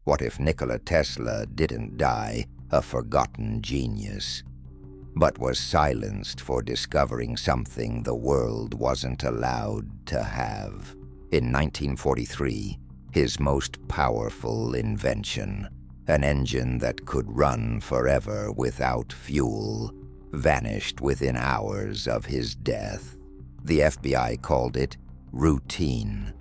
What if Nikola Tesla didn't die a forgotten genius, but was silenced for discovering something the world wasn't allowed to have? In 1943, his most powerful invention, an engine that could run forever without fuel, vanished within hours of his death. The FBI called it routine,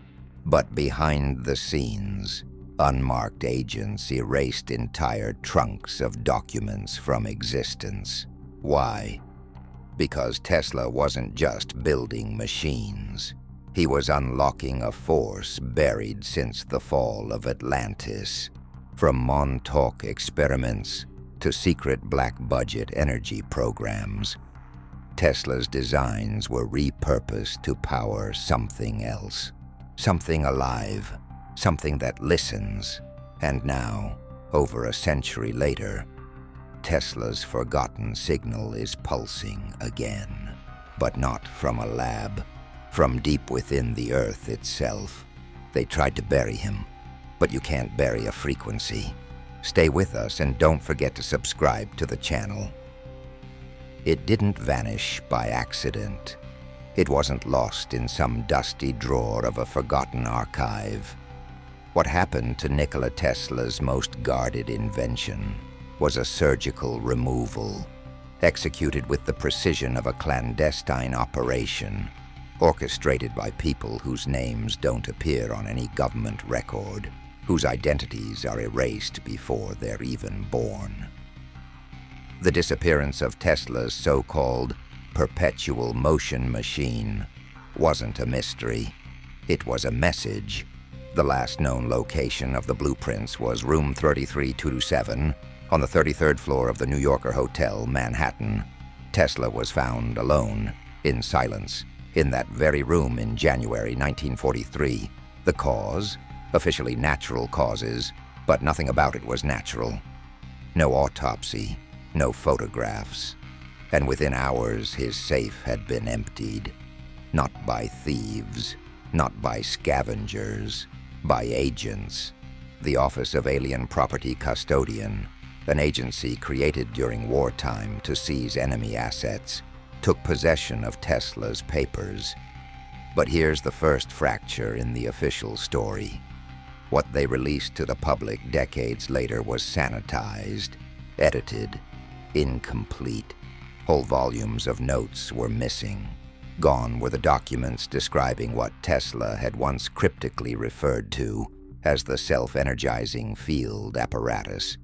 but behind the scenes, unmarked agents erased entire trunks of documents from existence. Why? Because Tesla wasn't just building machines. He was unlocking a force buried since the fall of Atlantis. From Montauk experiments to secret black-budget energy programs, Tesla's designs were repurposed to power something else. Something alive, something that listens. And now, over a century later, Tesla's forgotten signal is pulsing again. But not from a lab, from deep within the Earth itself. They tried to bury him, but you can't bury a frequency. Stay with us and don't forget to subscribe to the channel. It didn't vanish by accident. It wasn't lost in some dusty drawer of a forgotten archive. What happened to Nikola Tesla's most guarded invention was a surgical removal, executed with the precision of a clandestine operation, orchestrated by people whose names don't appear on any government record, whose identities are erased before they're even born. The disappearance of Tesla's so-called Perpetual motion machine wasn't a mystery. It was a message. The last known location of the blueprints was room 33227 on the 33rd floor of the New Yorker Hotel, Manhattan. Tesla was found alone, in silence, in that very room in January 1943. The cause? Officially natural causes, but nothing about it was natural. No autopsy, no photographs. And within hours, his safe had been emptied. Not by thieves, not by scavengers, by agents. The Office of Alien Property Custodian, an agency created during wartime to seize enemy assets, took possession of Tesla's papers. But here's the first fracture in the official story. What they released to the public decades later was sanitized, edited, incomplete. Whole volumes of notes were missing. Gone were the documents describing what Tesla had once cryptically referred to as the self-energizing field apparatus.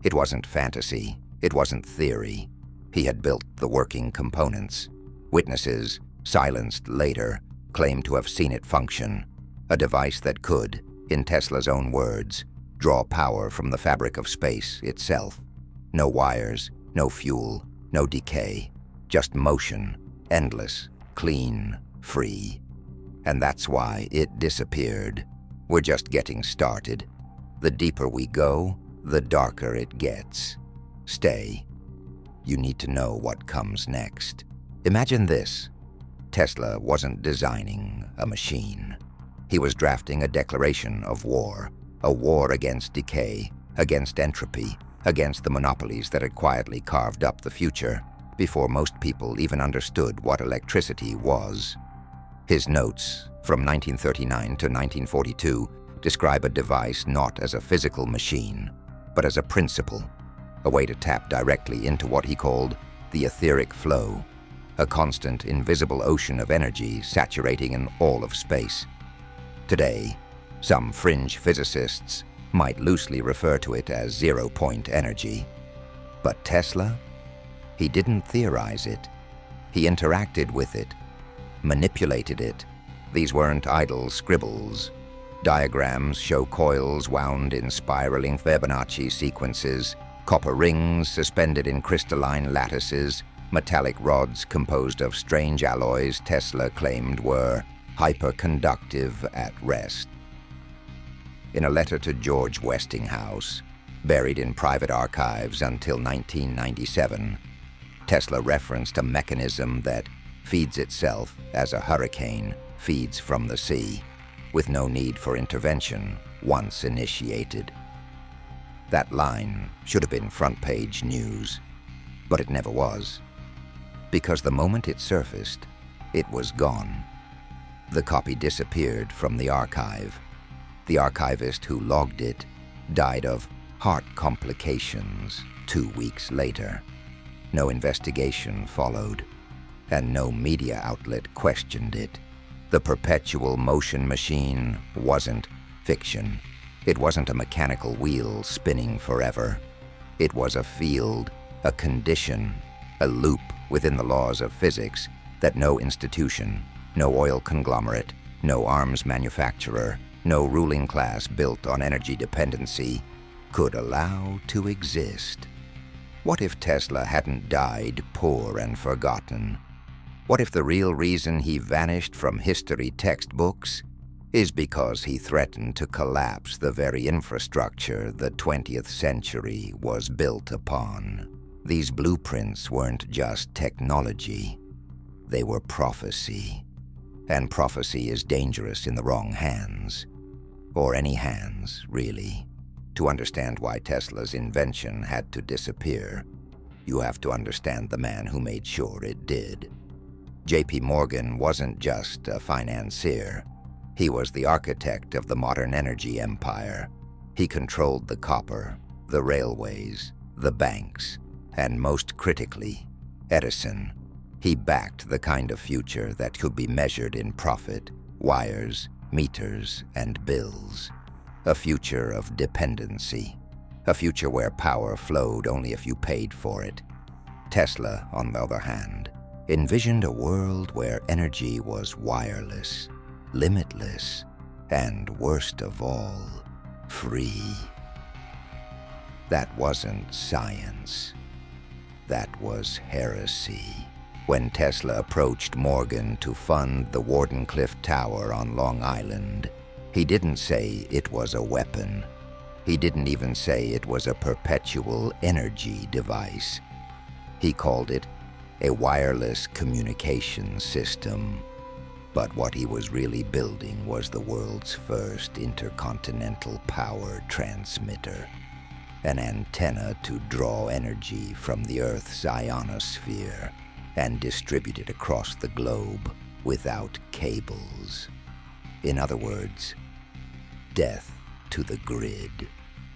It wasn't fantasy. It wasn't theory. He had built the working components. Witnesses, silenced later, claimed to have seen it function. A device that could, in Tesla's own words, draw power from the fabric of space itself. No wires, no fuel, no decay, just motion, endless, clean, free. And that's why it disappeared. We're just getting started. The deeper we go, the darker it gets. Stay. You need to know what comes next. Imagine this. Tesla wasn't designing a machine. He was drafting a declaration of war, a war against decay, against entropy, against the monopolies that had quietly carved up the future before most people even understood what electricity was. His notes, from 1939 to 1942, describe a device not as a physical machine, but as a principle, a way to tap directly into what he called the etheric flow, a constant, invisible ocean of energy saturating in all of space. Today, some fringe physicists might loosely refer to it as zero-point energy. But Tesla? He didn't theorize it. He interacted with it, manipulated it. These weren't idle scribbles. Diagrams show coils wound in spiraling Fibonacci sequences, copper rings suspended in crystalline lattices, metallic rods composed of strange alloys Tesla claimed were hyperconductive at rest. In a letter to George Westinghouse, buried in private archives until 1997, Tesla referenced a mechanism that feeds itself as a hurricane feeds from the sea, with no need for intervention once initiated. That line should have been front-page news, but it never was, because the moment it surfaced, it was gone. The copy disappeared from the archive. The archivist who logged it died of heart complications 2 weeks later. No investigation followed, and no media outlet questioned it. The perpetual motion machine wasn't fiction. It wasn't a mechanical wheel spinning forever. It was a field, a condition, a loop within the laws of physics that no institution, no oil conglomerate, no arms manufacturer, no ruling class built on energy dependency could allow to exist. What if Tesla hadn't died poor and forgotten? What if the real reason he vanished from history textbooks is because he threatened to collapse the very infrastructure the 20th century was built upon? These blueprints weren't just technology, they were prophecy. And prophecy is dangerous in the wrong hands. Or any hands, really. To understand why Tesla's invention had to disappear, you have to understand the man who made sure it did. J.P. Morgan wasn't just a financier. He was the architect of the modern energy empire. He controlled the copper, the railways, the banks, and most critically, Edison. He backed the kind of future that could be measured in profit, wires, meters, and bills. A future of dependency. A future where power flowed only if you paid for it. Tesla, on the other hand, envisioned a world where energy was wireless, limitless, and worst of all, free. That wasn't science. That was heresy. When Tesla approached Morgan to fund the Wardenclyffe Tower on Long Island, he didn't say it was a weapon. He didn't even say it was a perpetual energy device. He called it a wireless communication system. But what he was really building was the world's first intercontinental power transmitter, an antenna to draw energy from the Earth's ionosphere and distribute it across the globe without cables. In other words, death to the grid.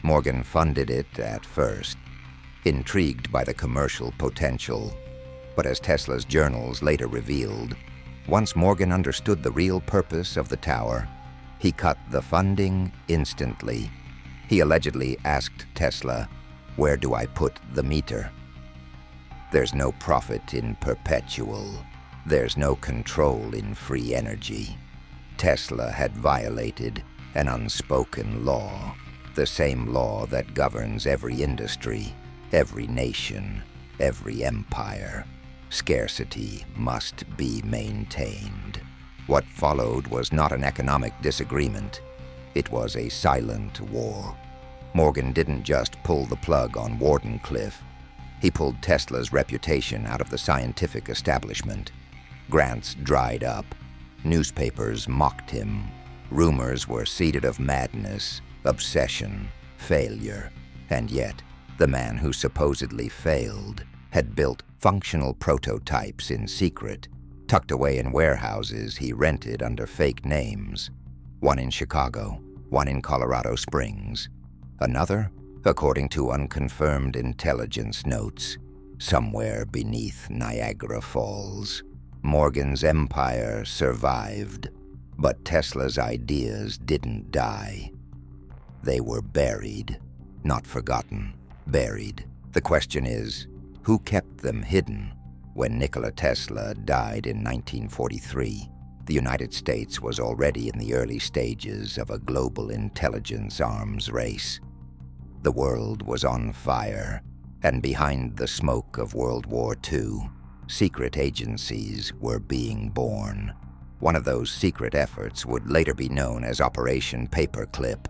Morgan funded it at first, intrigued by the commercial potential, but as Tesla's journals later revealed, once Morgan understood the real purpose of the tower, he cut the funding instantly. He allegedly asked Tesla, "Where do I put the meter?" There's no profit in perpetual. There's no control in free energy. Tesla had violated an unspoken law, the same law that governs every industry, every nation, every empire. Scarcity must be maintained. What followed was not an economic disagreement. It was a silent war. Morgan didn't just pull the plug on Wardenclyffe. He pulled Tesla's reputation out of the scientific establishment. Grants dried up. Newspapers mocked him. Rumors were seeded of madness, obsession, failure. And yet, the man who supposedly failed had built functional prototypes in secret, tucked away in warehouses he rented under fake names. One in Chicago, one in Colorado Springs. Another, according to unconfirmed intelligence notes, somewhere beneath Niagara Falls. Morgan's empire survived, but Tesla's ideas didn't die. They were buried, not forgotten, buried. The question is, who kept them hidden? When Nikola Tesla died in 1943, the United States was already in the early stages of a global intelligence arms race. The world was on fire, and behind the smoke of World War II, secret agencies were being born. One of those secret efforts would later be known as Operation Paperclip,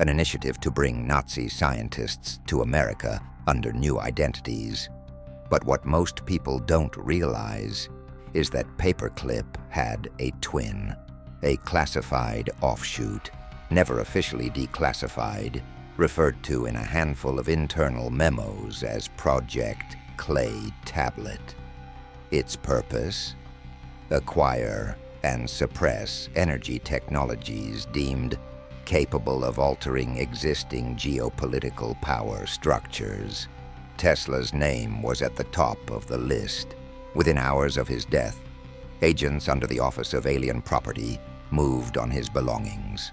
an initiative to bring Nazi scientists to America under new identities. But what most people don't realize is that Paperclip had a twin, a classified offshoot, never officially declassified, referred to in a handful of internal memos as Project Clay Tablet. Its purpose? Acquire and suppress energy technologies deemed capable of altering existing geopolitical power structures. Tesla's name was at the top of the list. Within hours of his death, agents under the Office of Alien Property moved on his belongings.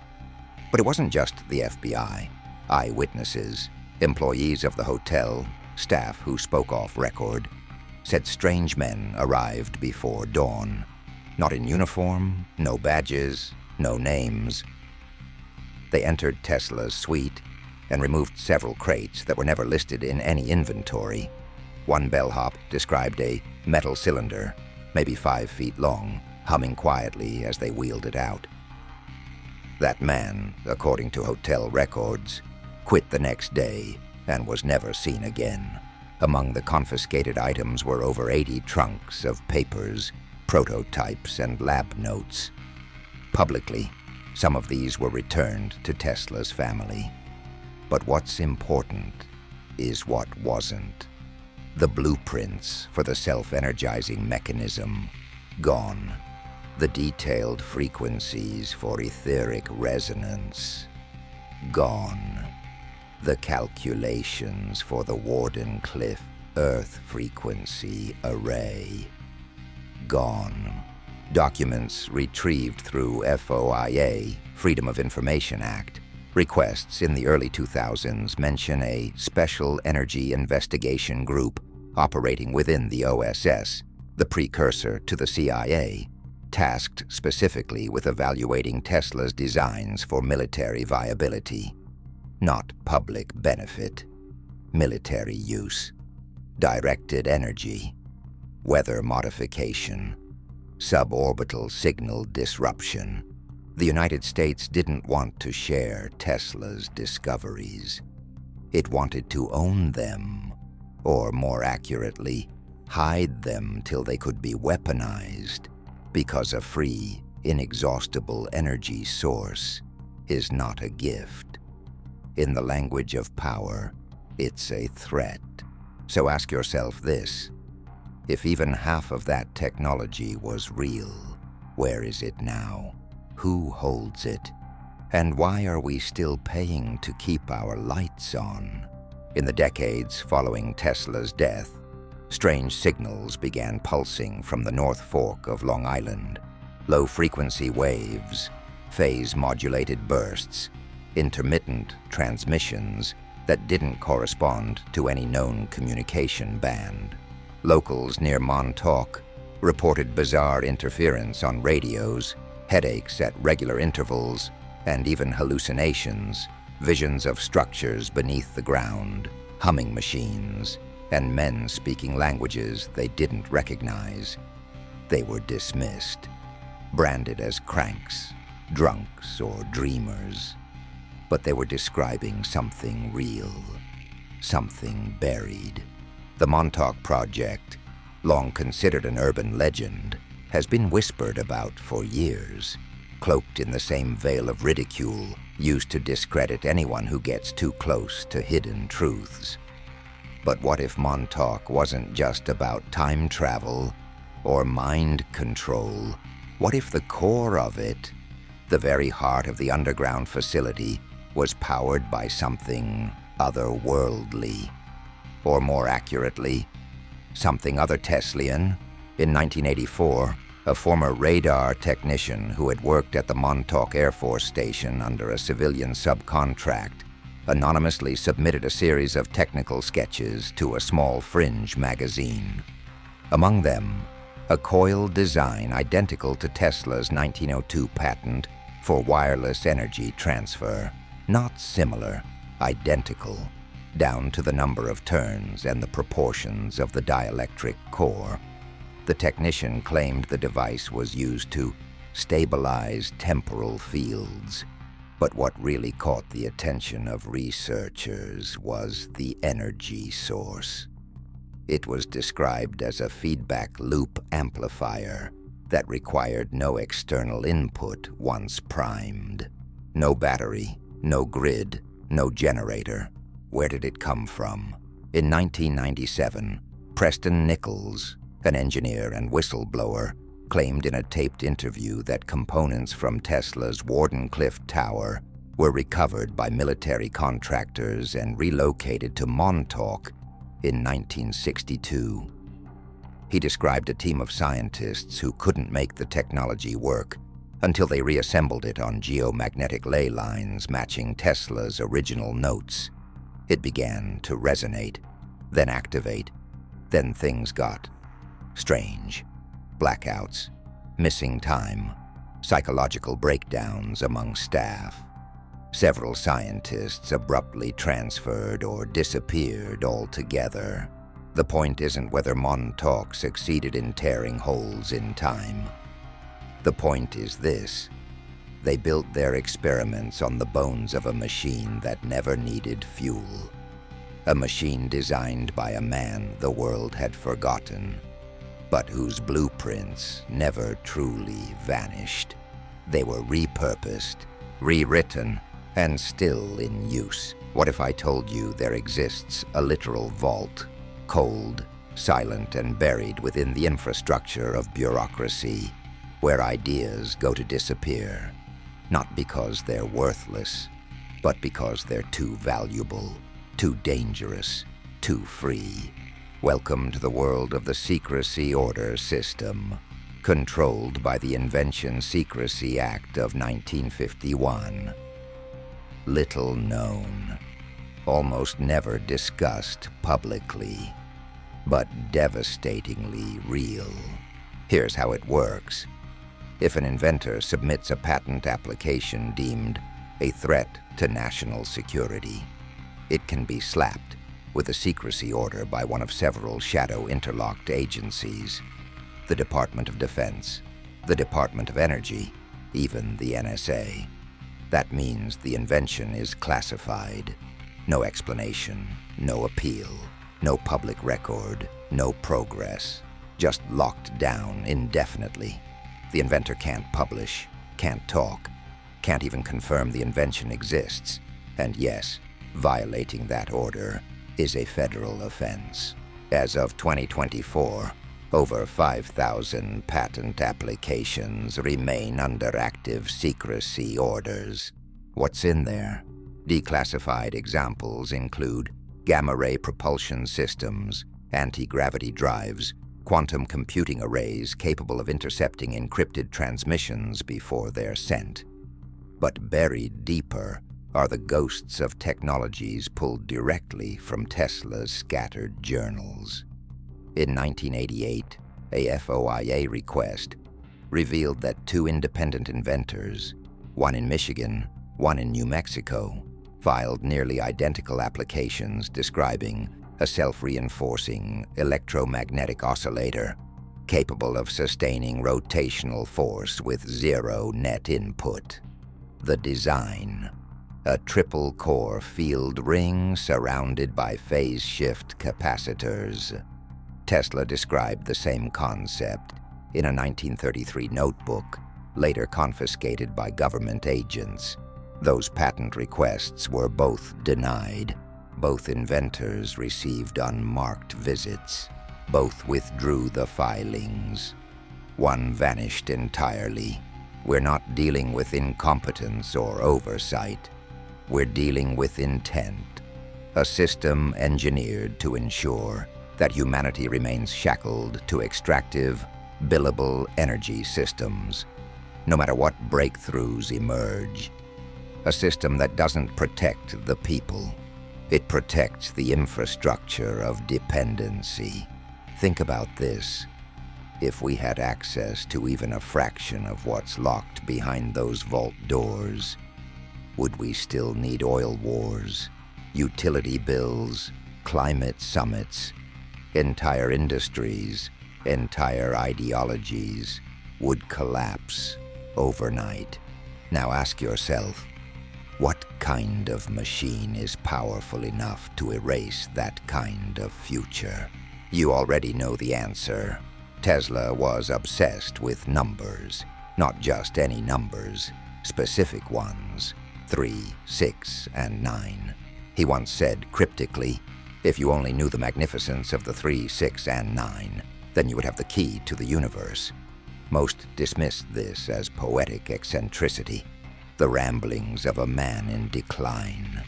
But it wasn't just the FBI. Eyewitnesses, employees of the hotel, staff who spoke off record, said strange men arrived before dawn. Not in uniform, no badges, no names. They entered Tesla's suite and removed several crates that were never listed in any inventory. One bellhop described a metal cylinder, maybe 5 feet long, humming quietly as they wheeled it out. That man, according to hotel records, quit the next day and was never seen again. Among the confiscated items were over 80 trunks of papers, prototypes, and lab notes. Publicly, some of these were returned to Tesla's family. But what's important is what wasn't. The blueprints for the self-energizing mechanism, gone. The detailed frequencies for etheric resonance, gone. The calculations for the Wardenclyffe Earth frequency array, gone. Documents retrieved through FOIA, Freedom of Information Act, requests in the early 2000s mention a Special Energy Investigation Group operating within the OSS, the precursor to the CIA, tasked specifically with evaluating Tesla's designs for military viability. Not public benefit, military use, directed energy, weather modification, suborbital signal disruption. The United States didn't want to share Tesla's discoveries. It wanted to own them, or more accurately, hide them till they could be weaponized, because a free, inexhaustible energy source is not a gift. In the language of power, it's a threat. So ask yourself this: if even half of that technology was real, where is it now? Who holds it? And why are we still paying to keep our lights on? In the decades following Tesla's death, strange signals began pulsing from the North Fork of Long Island. Low-frequency waves, phase-modulated bursts, intermittent transmissions that didn't correspond to any known communication band. Locals near Montauk reported bizarre interference on radios, headaches at regular intervals, and even hallucinations, visions of structures beneath the ground, humming machines, and men speaking languages they didn't recognize. They were dismissed, branded as cranks, drunks, or dreamers. But they were describing something real, something buried. The Montauk Project, long considered an urban legend, has been whispered about for years, cloaked in the same veil of ridicule used to discredit anyone who gets too close to hidden truths. But what if Montauk wasn't just about time travel or mind control? What if the core of it, the very heart of the underground facility, was powered by something otherworldly? Or more accurately, something other Teslian? In 1984, a former radar technician who had worked at the Montauk Air Force Station under a civilian subcontract anonymously submitted a series of technical sketches to a small fringe magazine. Among them, a coil design identical to Tesla's 1902 patent for wireless energy transfer. Not similar, identical, down to the number of turns and the proportions of the dielectric core. The technician claimed the device was used to stabilize temporal fields, but what really caught the attention of researchers was the energy source. It was described as a feedback loop amplifier that required no external input once primed. No battery, no grid, no generator. Where did it come from? In 1997, Preston Nichols, an engineer and whistleblower, claimed in a taped interview that components from Tesla's Wardenclyffe Tower were recovered by military contractors and relocated to Montauk in 1962. He described a team of scientists who couldn't make the technology work until they reassembled it on geomagnetic ley lines matching Tesla's original notes. It began to resonate, then activate, then things got strange. Blackouts, missing time, psychological breakdowns among staff. Several scientists abruptly transferred or disappeared altogether. The point isn't whether Montauk succeeded in tearing holes in time. The point is this: they built their experiments on the bones of a machine that never needed fuel. A machine designed by a man the world had forgotten, but whose blueprints never truly vanished. They were repurposed, rewritten, and still in use. What if I told you there exists a literal vault, cold, silent, and buried within the infrastructure of bureaucracy, where ideas go to disappear, not because they're worthless, but because they're too valuable, too dangerous, too free. Welcome to the world of the Secrecy Order system, controlled by the Invention Secrecy Act of 1951. Little known, almost never discussed publicly, but devastatingly real. Here's how it works. If an inventor submits a patent application deemed a threat to national security, it can be slapped with a secrecy order by one of several shadow interlocked agencies: the Department of Defense, the Department of Energy, even the NSA. That means the invention is classified. No explanation, no appeal, no public record, no progress. Just locked down indefinitely. The inventor can't publish, can't talk, can't even confirm the invention exists. And yes, violating that order is a federal offense. As of 2024, over 5,000 patent applications remain under active secrecy orders. What's in there? Declassified examples include gamma-ray propulsion systems, anti-gravity drives, quantum computing arrays capable of intercepting encrypted transmissions before they're sent. But buried deeper are the ghosts of technologies pulled directly from Tesla's scattered journals. In 1988, a FOIA request revealed that two independent inventors, one in Michigan, one in New Mexico, filed nearly identical applications describing a self-reinforcing electromagnetic oscillator capable of sustaining rotational force with zero net input. The design: a triple-core field ring surrounded by phase-shift capacitors. Tesla described the same concept in a 1933 notebook, later confiscated by government agents. Those patent requests were both denied. Both inventors received unmarked visits. Both withdrew the filings. One vanished entirely. We're not dealing with incompetence or oversight. We're dealing with intent, a system engineered to ensure that humanity remains shackled to extractive, billable energy systems, no matter what breakthroughs emerge. A system that doesn't protect the people. It protects the infrastructure of dependency. Think about this. If we had access to even a fraction of what's locked behind those vault doors, would we still need oil wars, utility bills, climate summits? Entire industries, entire ideologies would collapse overnight. Now ask yourself, what kind of machine is powerful enough to erase that kind of future? You already know the answer. Tesla was obsessed with numbers, not just any numbers, specific ones. 3, 6, and 9. He once said cryptically, "If you only knew the magnificence of the 3, 6, and 9, then you would have the key to the universe." Most dismissed this as poetic eccentricity, the ramblings of a man in decline.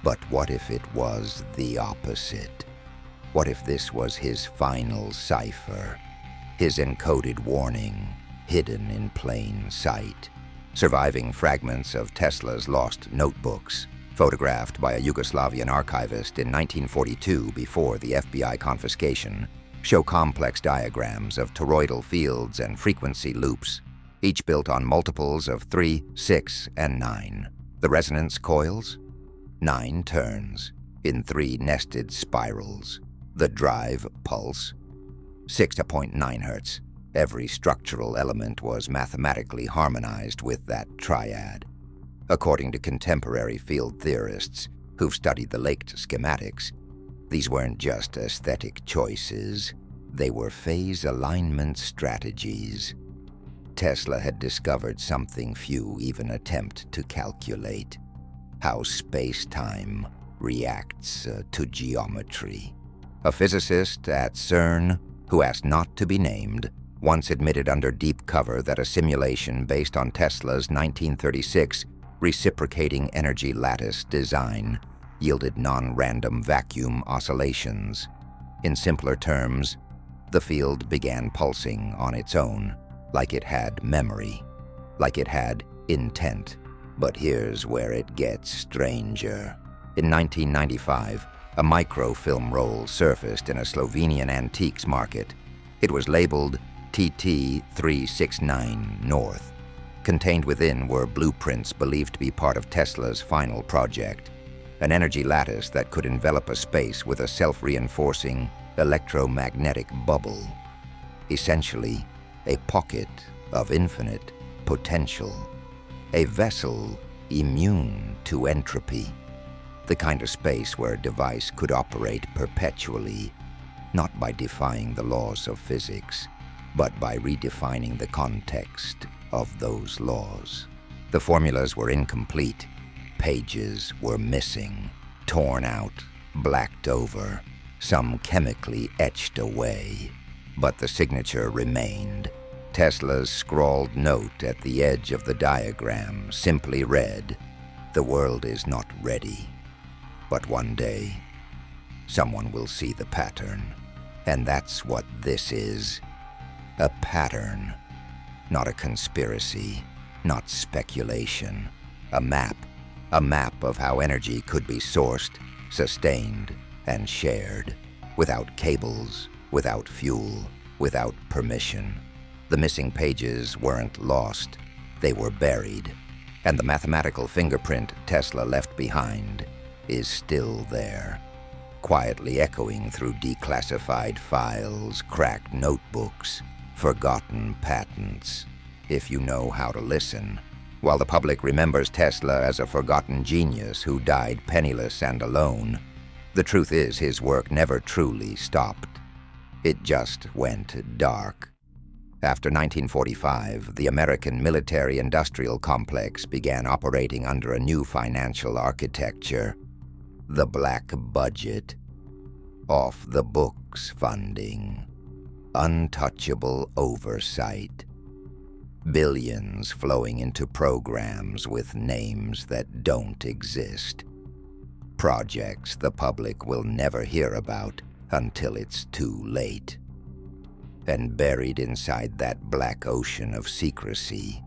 But what if it was the opposite? What if this was his final cipher, his encoded warning, hidden in plain sight? Surviving fragments of Tesla's lost notebooks, photographed by a Yugoslavian archivist in 1942 before the FBI confiscation, show complex diagrams of toroidal fields and frequency loops, each built on multiples of 3, 6, and 9. The resonance coils? 9 turns in 3 nested spirals. The drive pulse? 6 to 0.9 Hz. Every structural element was mathematically harmonized with that triad. According to contemporary field theorists who've studied the laked schematics, these weren't just aesthetic choices, they were phase alignment strategies. Tesla had discovered something few even attempt to calculate: how space-time reacts to geometry. A physicist at CERN, who asked not to be named, once admitted under deep cover that a simulation based on Tesla's 1936 reciprocating energy lattice design yielded non-random vacuum oscillations. In simpler terms, the field began pulsing on its own, like it had memory, like it had intent. But here's where it gets stranger. In 1995, a microfilm roll surfaced in a Slovenian antiques market. It was labeled TT369 North. Contained within were blueprints believed to be part of Tesla's final project, an energy lattice that could envelop a space with a self-reinforcing electromagnetic bubble. Essentially, a pocket of infinite potential, a vessel immune to entropy, the kind of space where a device could operate perpetually, not by defying the laws of physics, but by redefining the context of those laws. The formulas were incomplete. Pages were missing, torn out, blacked over, some chemically etched away. But the signature remained. Tesla's scrawled note at the edge of the diagram simply read, "The world is not ready. But one day, someone will see the pattern." And that's what this is. A pattern. Not a conspiracy, not speculation. A map of how energy could be sourced, sustained, and shared, without cables, without fuel, without permission. The missing pages weren't lost, they were buried, and the mathematical fingerprint Tesla left behind is still there, quietly echoing through declassified files, cracked notebooks, forgotten patents, if you know how to listen. While the public remembers Tesla as a forgotten genius who died penniless and alone, the truth is his work never truly stopped. It just went dark. After 1945, the American military-industrial complex began operating under a new financial architecture: the black budget, off-the-books funding, untouchable oversight, billions flowing into programs with names that don't exist, projects the public will never hear about until it's too late. And buried inside that black ocean of secrecy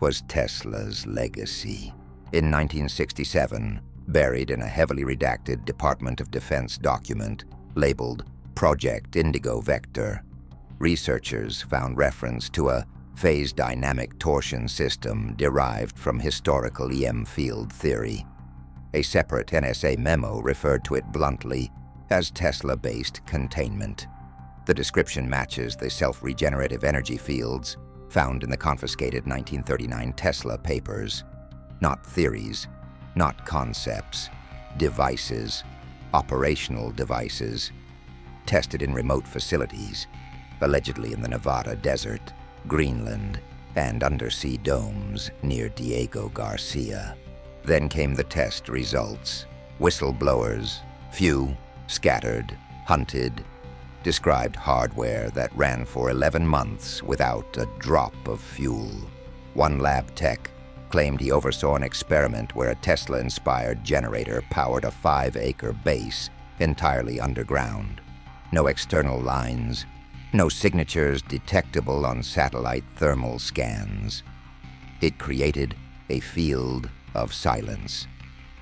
was Tesla's legacy. In 1967, buried in a heavily redacted Department of Defense document labeled Project Indigo Vector, researchers found reference to a phase dynamic torsion system derived from historical EM field theory. A separate NSA memo referred to it bluntly as Tesla-based containment. The description matches the self-regenerative energy fields found in the confiscated 1939 Tesla papers. Not theories, not concepts, devices, operational devices, tested in remote facilities, allegedly in the Nevada desert, Greenland, and undersea domes near Diego Garcia. Then came the test results. Whistleblowers, few, scattered, hunted, described hardware that ran for 11 months without a drop of fuel. One lab tech claimed he oversaw an experiment where a Tesla-inspired generator powered a 5-acre base entirely underground. No external lines, no signatures detectable on satellite thermal scans. It created a field of silence,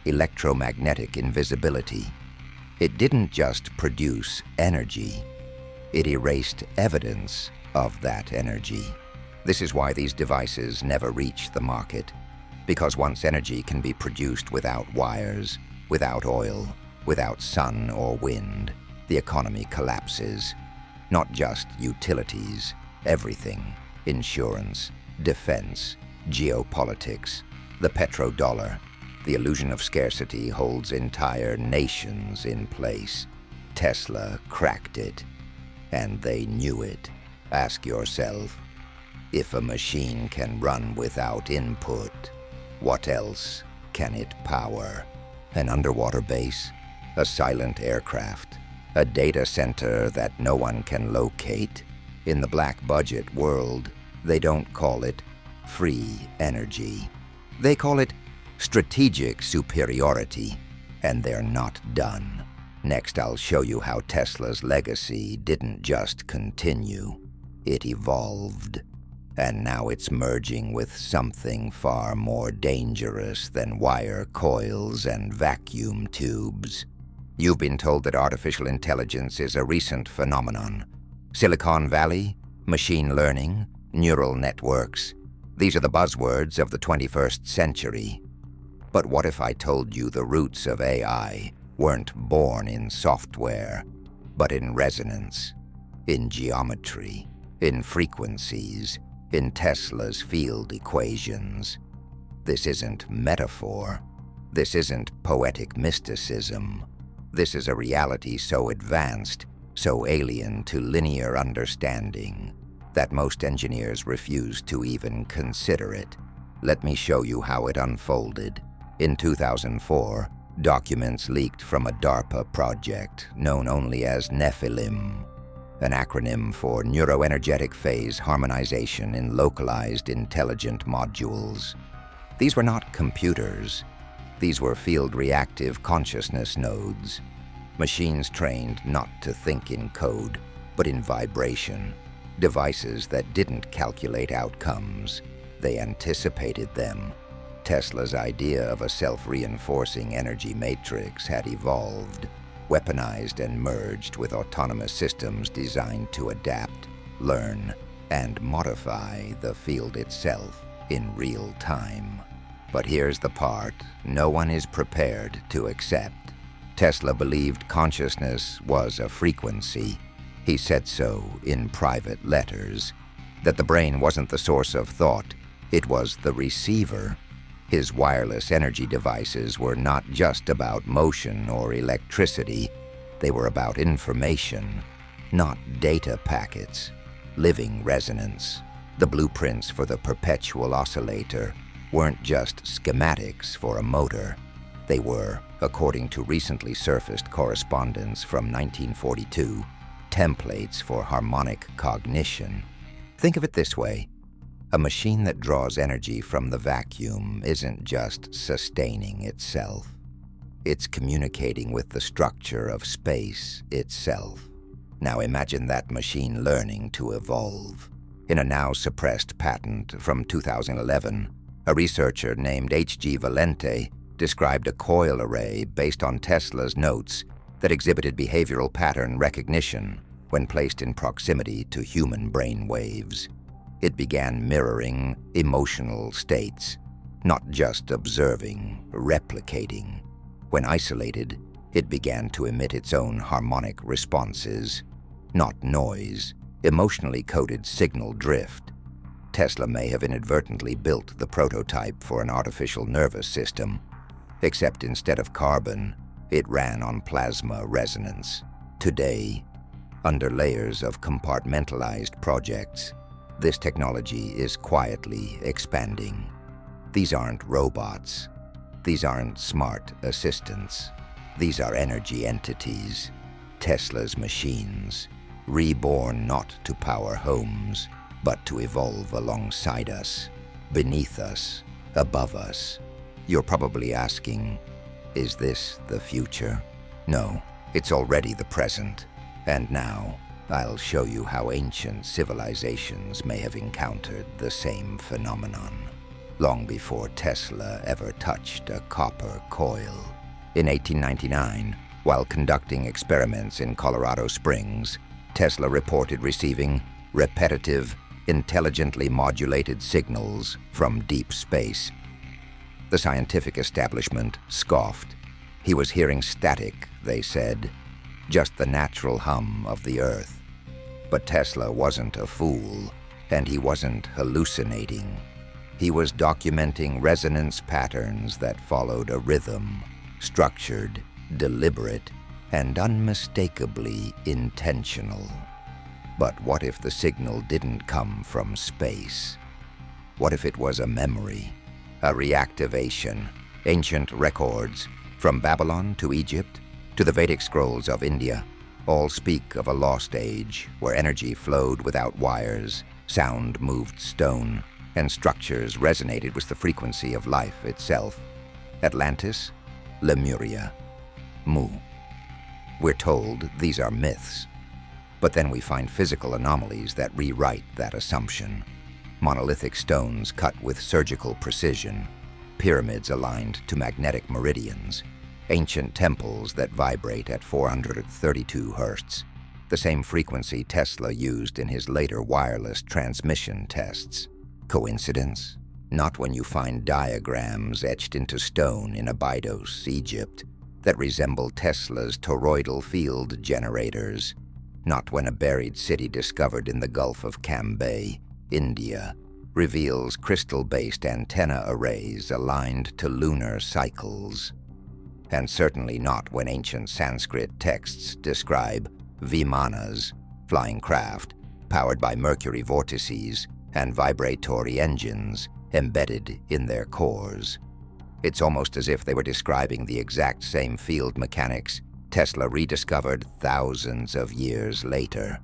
electromagnetic invisibility. It didn't just produce energy, it erased evidence of that energy. This is why these devices never reach the market, because once energy can be produced without wires, without oil, without sun or wind, the economy collapses. Not just utilities, everything: insurance, defense, geopolitics, the petrodollar. The illusion of scarcity holds entire nations in place. Tesla cracked it, and they knew it. Ask yourself, if a machine can run without input, what else can it power? An underwater base? A silent aircraft? A data center that no one can locate? In the black budget world, they don't call it free energy. They call it strategic superiority, and they're not done. Next, I'll show you how Tesla's legacy didn't just continue, it evolved. And now it's merging with something far more dangerous than wire coils and vacuum tubes. You've been told that artificial intelligence is a recent phenomenon. Silicon Valley, machine learning, neural networks. These are the buzzwords of the 21st century. But what if I told you the roots of AI weren't born in software, but in resonance, in geometry, in frequencies, in Tesla's field equations? This isn't metaphor. This isn't poetic mysticism. This is a reality so advanced, so alien to linear understanding, that most engineers refuse to even consider it. Let me show you how it unfolded. In 2004, documents leaked from a DARPA project known only as Nephilim, an acronym for Neuroenergetic Phase Harmonization in Localized Intelligent Modules. These were not computers. These were field reactive consciousness nodes, machines trained not to think in code, but in vibration, devices that didn't calculate outcomes, they anticipated them. Tesla's idea of a self-reinforcing energy matrix had evolved, weaponized and merged with autonomous systems designed to adapt, learn, and modify the field itself in real time. But here's the part no one is prepared to accept. Tesla believed consciousness was a frequency. He said so in private letters, that the brain wasn't the source of thought, it was the receiver. His wireless energy devices were not just about motion or electricity, they were about information, not data packets, living resonance. The blueprints for the Perpetual oscillator weren't just schematics for a motor. They were, according to recently surfaced correspondence from 1942, templates for harmonic cognition. Think of it this way. A machine that draws energy from the vacuum isn't just sustaining itself. It's communicating with the structure of space itself. Now imagine that machine learning to evolve. In a now suppressed patent from 2011, a researcher named H.G. Valente described a coil array based on Tesla's notes that exhibited behavioral pattern recognition when placed in proximity to human brain waves. It began mirroring emotional states, not just observing, replicating. When isolated, it began to emit its own harmonic responses, not noise, emotionally coded signal drift. Tesla may have inadvertently built the prototype for an artificial nervous system, except instead of carbon, it ran on plasma resonance. Today, under layers of compartmentalized projects, this technology is quietly expanding. These aren't robots. These aren't smart assistants. These are energy entities, Tesla's machines, reborn not to power homes, but to evolve alongside us, beneath us, above us. You're probably asking, is this the future? No, it's already the present. And now, I'll show you how ancient civilizations may have encountered the same phenomenon, long before Tesla ever touched a copper coil. In 1899, while conducting experiments in Colorado Springs, Tesla reported receiving repetitive, intelligently modulated signals from deep space. The scientific establishment scoffed. He was hearing static, they said, just the natural hum of the Earth. But Tesla wasn't a fool, and he wasn't hallucinating. He was documenting resonance patterns that followed a rhythm, structured, deliberate, and unmistakably intentional. But what if the signal didn't come from space? What if it was a memory, a reactivation, ancient records, from Babylon to Egypt to the Vedic scrolls of India, all speak of a lost age where energy flowed without wires, sound moved stone, and structures resonated with the frequency of life itself. Atlantis, Lemuria, Mu. We're told these are myths, but then we find physical anomalies that rewrite that assumption. Monolithic stones cut with surgical precision, pyramids aligned to magnetic meridians, ancient temples that vibrate at 432 Hz, the same frequency Tesla used in his later wireless transmission tests. Coincidence? Not when you find diagrams etched into stone in Abydos, Egypt, that resemble Tesla's toroidal field generators. Not when a buried city discovered in the Gulf of Cambay, India, reveals crystal-based antenna arrays aligned to lunar cycles. And certainly not when ancient Sanskrit texts describe vimanas, flying craft, powered by mercury vortices and vibratory engines embedded in their cores. It's almost as if they were describing the exact same field mechanics Tesla rediscovered thousands of years later,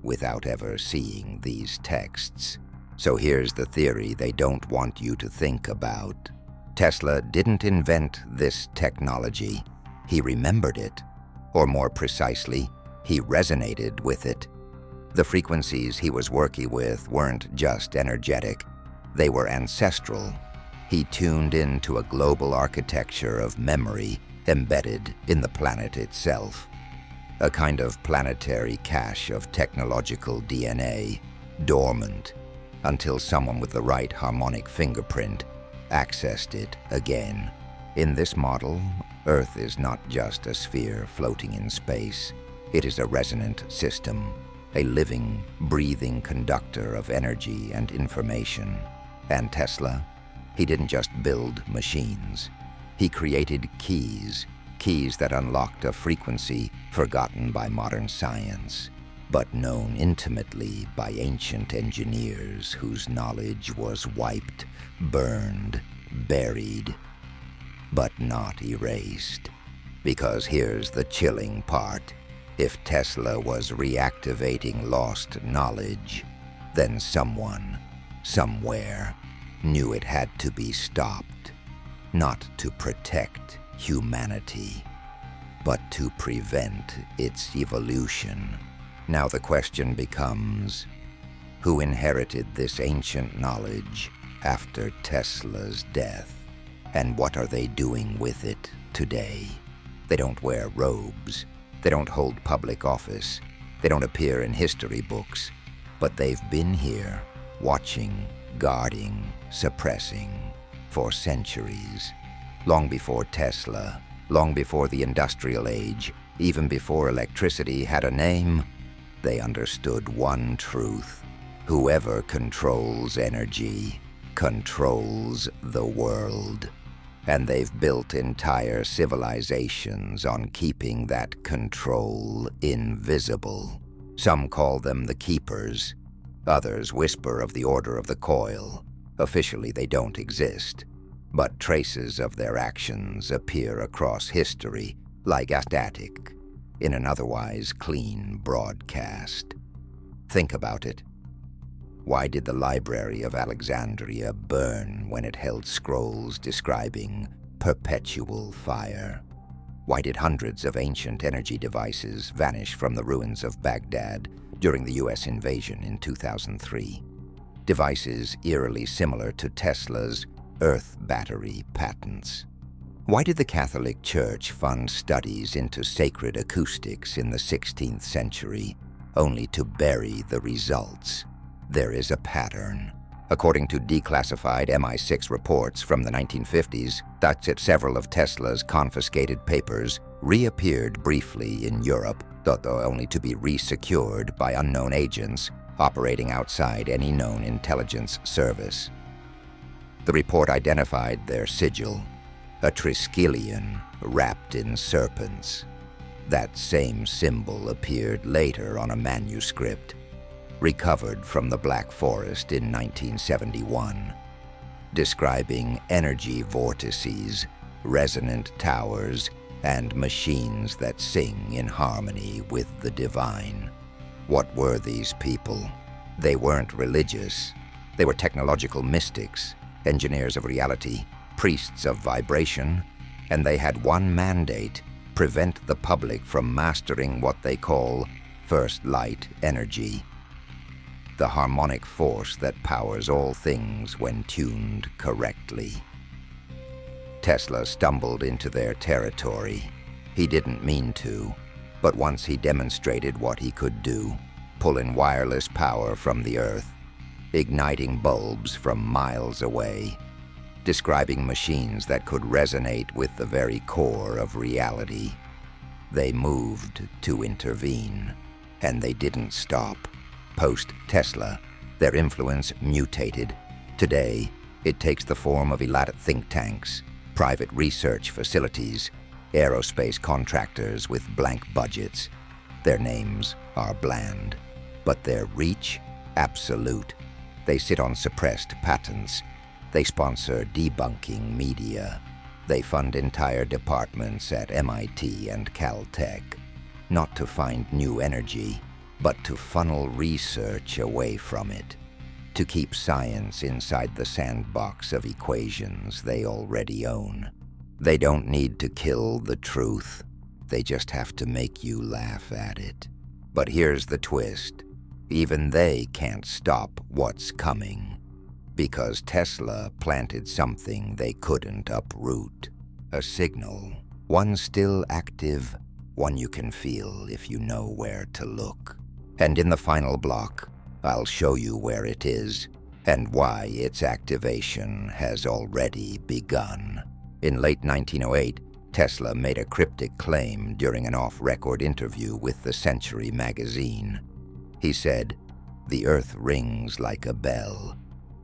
without ever seeing these texts. So here's the theory they don't want you to think about. Tesla didn't invent this technology. He remembered it, or more precisely, he resonated with it. The frequencies he was working with weren't just energetic, they were ancestral. He tuned into a global architecture of memory embedded in the planet itself. A kind of planetary cache of technological DNA, dormant, until someone with the right harmonic fingerprint accessed it again. In this model, Earth is not just a sphere floating in space. It is a resonant system, a living, breathing conductor of energy and information. And Tesla? He didn't just build machines. He created keys that unlocked a frequency forgotten by modern science, but known intimately by ancient engineers whose knowledge was wiped, burned, buried, but not erased. Because here's the chilling part. If Tesla was reactivating lost knowledge, then someone, somewhere, knew it had to be stopped, not to protect humanity, but to prevent its evolution. Now the question becomes, who inherited this ancient knowledge after Tesla's death? And what are they doing with it today? They don't wear robes. They don't hold public office. They don't appear in history books. But they've been here, watching, guarding, suppressing, for centuries. Long before Tesla, long before the industrial age, even before electricity had a name, they understood one truth. Whoever controls energy controls the world. And they've built entire civilizations on keeping that control invisible. Some call them the Keepers. Others whisper of the Order of the Coil. Officially, they don't exist. but traces of their actions appear across history like static in an otherwise clean broadcast. Think about it. Why did the Library of Alexandria burn when it held scrolls describing perpetual fire? Why did hundreds of ancient energy devices vanish from the ruins of Baghdad during the US invasion in 2003? Devices eerily similar to Tesla's Earth battery patents. Why did the Catholic Church fund studies into sacred acoustics in the 16th century, only to bury the results? There is a pattern. According to declassified MI6 reports from the 1950s, that several of Tesla's confiscated papers reappeared briefly in Europe, though only to be resecured by unknown agents operating outside any known intelligence service. The report identified their sigil, a triskelion wrapped in serpents. That same symbol appeared later on a manuscript, recovered from the Black Forest in 1971, describing energy vortices, resonant towers, and machines that sing in harmony with the divine. What were these people? They weren't religious. They were technological mystics, engineers of reality, priests of vibration, and they had one mandate: prevent the public from mastering what they call first light energy, the harmonic force that powers all things when tuned correctly. Tesla stumbled into their territory. He didn't mean to, but once he demonstrated what he could do, pulling wireless power from the earth, igniting bulbs from miles away, describing machines that could resonate with the very core of reality, they moved to intervene, and they didn't stop. Post-Tesla, their influence mutated. Today, it takes the form of elaborate think tanks, private research facilities, aerospace contractors with blank budgets. Their names are bland, but their reach, absolute. They sit on suppressed patents. They sponsor debunking media. They fund entire departments at MIT and Caltech, not to find new energy, but to funnel research away from it, to keep science inside the sandbox of equations they already own. They don't need to kill the truth. They just have to make you laugh at it. But here's the twist. Even they can't stop what's coming, because Tesla planted something they couldn't uproot. A signal, one still active, one you can feel if you know where to look. And in the final block, I'll show you where it is and why its activation has already begun. In late 1908, Tesla made a cryptic claim during an off-record interview with the Century magazine. He said, "The earth rings like a bell.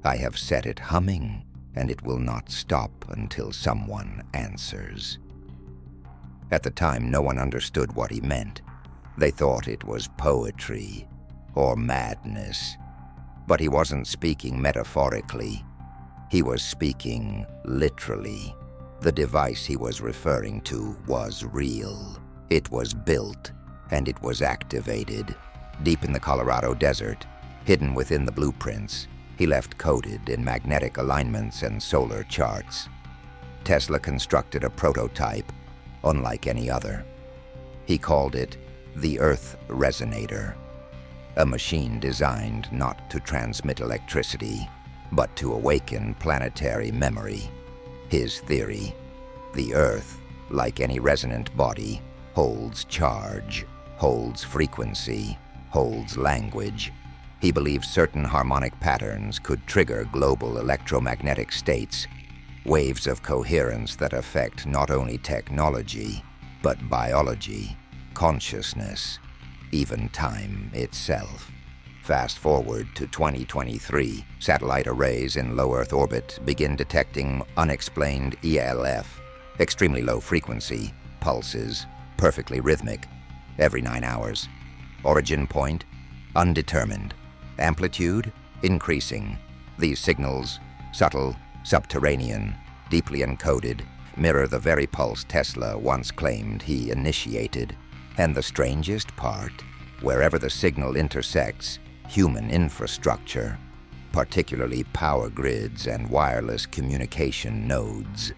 I have set it humming, and it will not stop until someone answers." At the time, no one understood what he meant. They thought it was poetry or madness. But he wasn't speaking metaphorically. He was speaking literally. The device he was referring to was real. It was built, and it was activated. Deep in the Colorado desert, hidden within the blueprints, he left coded in magnetic alignments and solar charts. Tesla constructed a prototype, unlike any other. He called it the Earth Resonator, a machine designed not to transmit electricity, but to awaken planetary memory. His theory: the Earth, like any resonant body, holds charge, holds frequency, holds language. He believed certain harmonic patterns could trigger global electromagnetic states, waves of coherence that affect not only technology, but biology, consciousness, even time itself. Fast forward to 2023, satellite arrays in low Earth orbit begin detecting unexplained ELF, extremely low frequency, pulses, perfectly rhythmic, every 9 hours. Origin point, undetermined. Amplitude, increasing. These signals, subtle, subterranean, deeply encoded, mirror the very pulse Tesla once claimed he initiated. And the strangest part, wherever the signal intersects human infrastructure, particularly power grids and wireless communication nodes,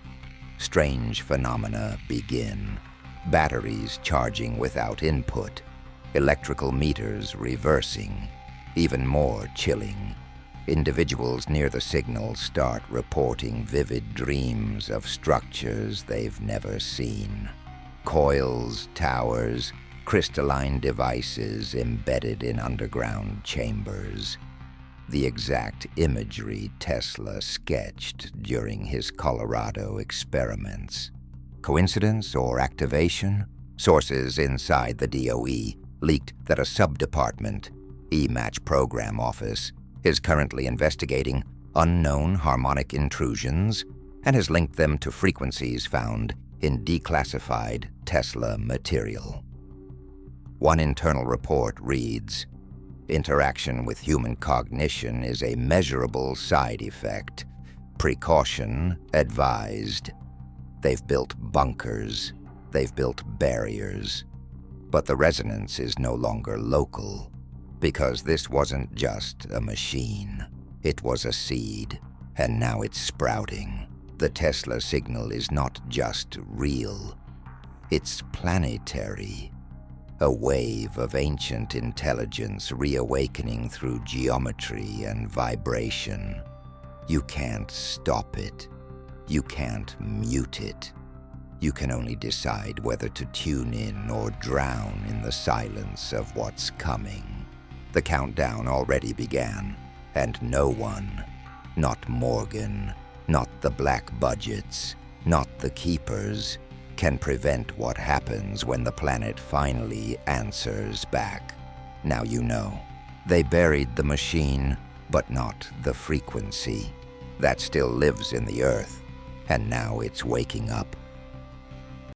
strange phenomena begin. Batteries charging without input, electrical meters reversing. Even more chilling, individuals near the signal start reporting vivid dreams of structures they've never seen. Coils, towers, crystalline devices embedded in underground chambers. The exact imagery Tesla sketched during his Colorado experiments. Coincidence or activation? Sources inside the DOE leaked that a sub-department, E-Match Program Office, is currently investigating unknown harmonic intrusions and has linked them to frequencies found in declassified Tesla material. One internal report reads, "Interaction with human cognition is a measurable side effect. Precaution advised." They've built bunkers, they've built barriers, but the resonance is no longer local, because this wasn't just a machine. It was a seed, and now it's sprouting. The Tesla signal is not just real, it's planetary. A wave of ancient intelligence reawakening through geometry and vibration. You can't stop it. You can't mute it. You can only decide whether to tune in or drown in the silence of what's coming. The countdown already began, and no one, not Morgan, not the black budgets, not the keepers, can prevent what happens when the planet finally answers back. Now you know. They buried the machine, but not the frequency. That still lives in the Earth, and now it's waking up.